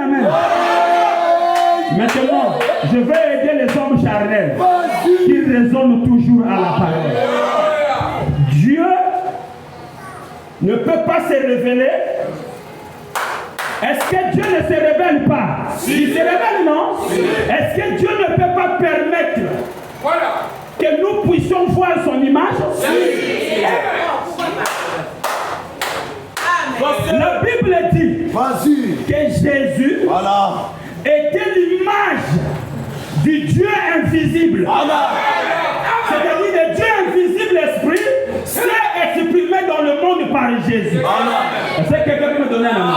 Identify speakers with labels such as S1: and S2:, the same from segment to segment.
S1: amen. Maintenant, je vais aider les hommes charnels qui raisonnent toujours à la parole. Dieu ne peut pas se révéler. Est-ce que Dieu ne se révèle pas? Il se révèle, non? Est-ce que Dieu ne peut pas permettre que nous puissions voir son image? La Bible dit que Jésus était l'image du Dieu invisible. C'est-à-dire le Dieu invisible, l'Esprit, s'est exprimé dans le monde par Jésus. Est-ce que quelqu'un peut me donner un nom?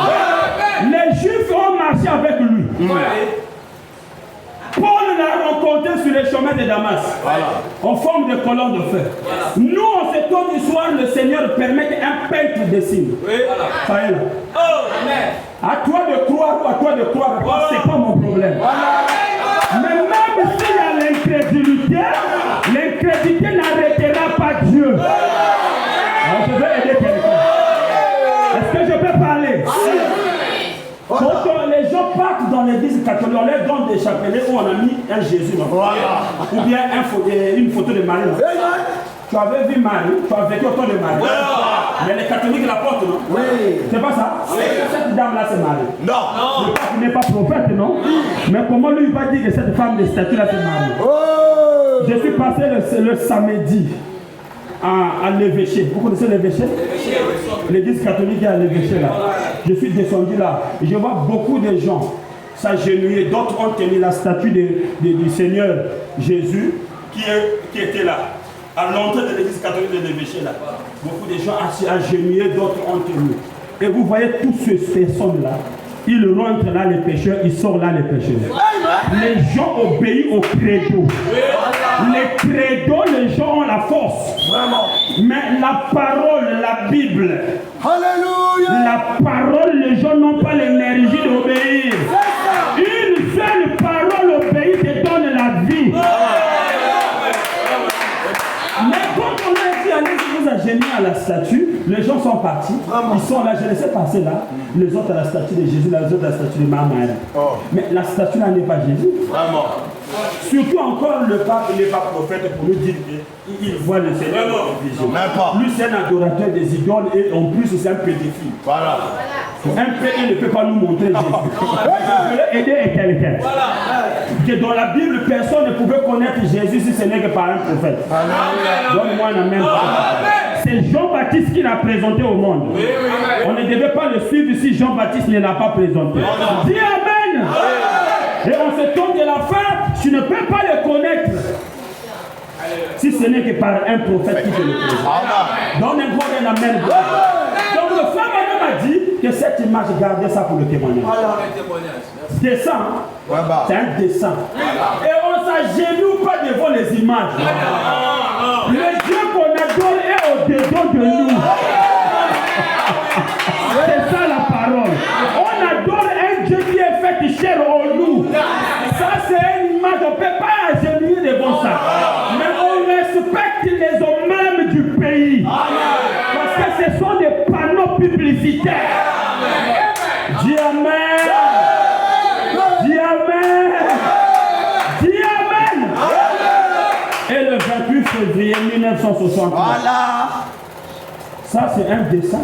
S1: Les Juifs ont marché avec lui. Paul l'a rencontré sur les chemins de Damas, en forme de colonne de feu. Nous, en ce temps du soir, le Seigneur permet qu'un peintre dessine. Ça y est là. À toi de croire ou à toi de croire, c'est pas mon problème. Mais même s'il y a l'incrédulité n'arrêtera pas Dieu. Alors, je vais aider quelqu'un. Est-ce que je peux parler? Quand les gens partent dans l'église catholique, on leur donne des chapelets où on a mis un Jésus. Ou bien une photo de Marie. Tu avais vu Marie, tu as vécu autour de Marie. Mais les catholiques la portent, non? Oui. C'est pas ça? Cette dame-là, c'est Marie. Non. Le pape n'est pas prophète, non? Mais comment lui va dire que cette femme de statue là, c'est Marie? Je suis passé le samedi à l'évêché. Vous connaissez l'évêché? L'église catholique est à l'évêché là. Je suis descendu là. Et je vois beaucoup de gens s'agenouiller. D'autres ont tenu la statue du Seigneur Jésus qui était là. À l'entrée de l'église catholique de l'évêché là. Beaucoup de gens agenouillés, d'autres ont tenu. Et vous voyez toutes ces personnes-là. Ils rentrent là les pécheurs, ils sortent là les pécheurs. Les gens obéissent au credo. Les credos, les gens ont la force. Mais la parole, la Bible, la parole, les gens n'ont pas l'énergie d'obéir. Une seule parole obéie te donne la vie. Mais quand on a dit allez vous agenouiller à la statue, les gens sont partis. Ils sont là, je laissais passer là. Les autres à la statue de Jésus, les autres à la statue de Marie. Mais la statue là n'est pas Jésus. Surtout encore le pape, il n'est pas prophète pour nous dire qu'il voit le Seigneur dans la vision. Lui c'est un adorateur des idoles et en plus c'est un pédophile. Un pédophile ne peut pas nous montrer Jésus. Je voulais aider quelqu'un. Que dans la Bible, personne ne pouvait connaître Jésus si ce n'est que par un prophète. Donne-moi un amen. C'est Jean-Baptiste qui l'a présenté au monde. On ne devait pas le suivre si Jean-Baptiste ne l'a pas présenté. Dis amen. Et en ce temps de la fin, tu ne peux pas le connaître si ce n'est que par un prophète qui te le présente. Donne un grand amen. Donc le frère Madame a dit que cette image, gardez ça pour le témoignage. Dessin, c'est un dessin. Et on ne s'agenouille pas devant les images. Le Dieu qu'on adore est au-dedans de nous. C'est ça la parole. On adore un Dieu qui est fait chair en nous. Ça c'est une image, on ne peut pas agenouiller devant ça. Mais on respecte les hommes même du pays. Parce que ce sont des panneaux publicitaires. Dis amen. Dis amen. Dis amen. Et le 28 février 1963. Ça c'est un dessin.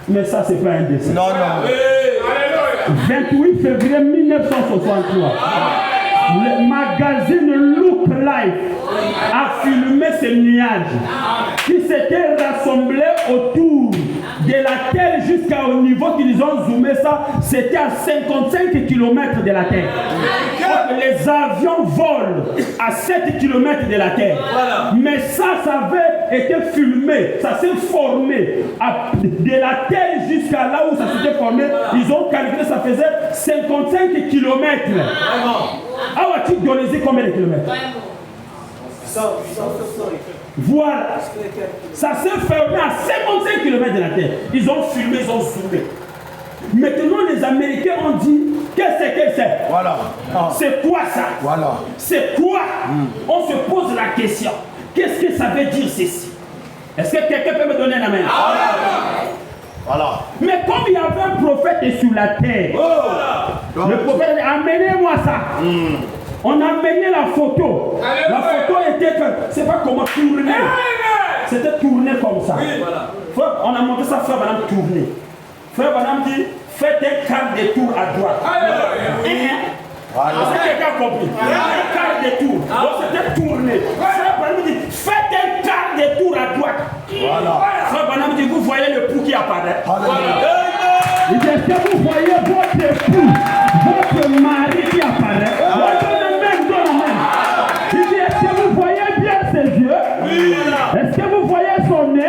S1: Mais ça c'est pas un dessin. 28 février 1963. Le magazine Look Life a filmé ces nuages qui s'étaient rassemblés autour de la Terre jusqu'au niveau qu'ils ont zoomé ça, c'était à 55 km de la Terre. Les avions volent à 7 km de la Terre. Mais ça avait été filmé, ça s'est formé de la Terre jusqu'à là où ça s'était formé. Ils ont calculé, ça faisait 55 km. Ah ouais, tu donnes combien de kilomètres? Voilà. Ça s'est fermé à 55 km de la Terre. Ils ont filmé, ils ont zoomé. Maintenant, les Américains ont dit qu'est-ce que c'est? C'est quoi ça? C'est quoi? On se pose la question. Qu'est-ce que ça veut dire ceci? Est-ce que quelqu'un peut me donner un amen? Mais comme il y avait un prophète sur la terre, Le prophète a dit, amenez-moi ça. On a amené la photo. La photo était que, c'est pas comment tourner. C'était tourné comme ça. Frère, on a monté ça, frère Branham tourner. Frère Branham dit, faites un quart de tour à droite. Est-ce que quelqu'un a compris? Un quart de tour. Donc c'était tourné. Frère Branham dit, faites un quart de tour à droite. Frère Branham dit, vous voyez le pouls qui apparaît. Il dit, est-ce que vous voyez votre époux, votre mari qui apparaît? Il dit, est-ce que vous voyez bien ses yeux? Est-ce que vous voyez son nez?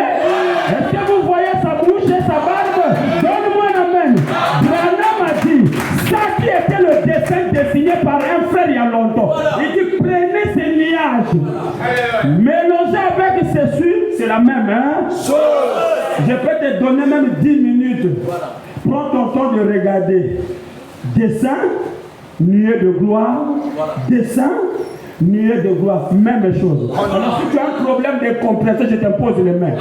S1: Est-ce que vous voyez sa bouche et sa barbe? Donne-moi un amen. Branham a dit, ça qui était le dessin dessiné par un frère il y a longtemps. Il dit, prenez ces nuages, mélangez avec ces suies, c'est la même chose. Je peux te donner même 10 minutes. Prends ton temps de regarder. Dessin, nuée de gloire. Dessin, nuée de gloire. Même chose. Alors si tu as un problème de compréhension, je t'impose les mains.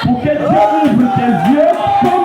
S1: Pour que Dieu ouvre tes yeux comme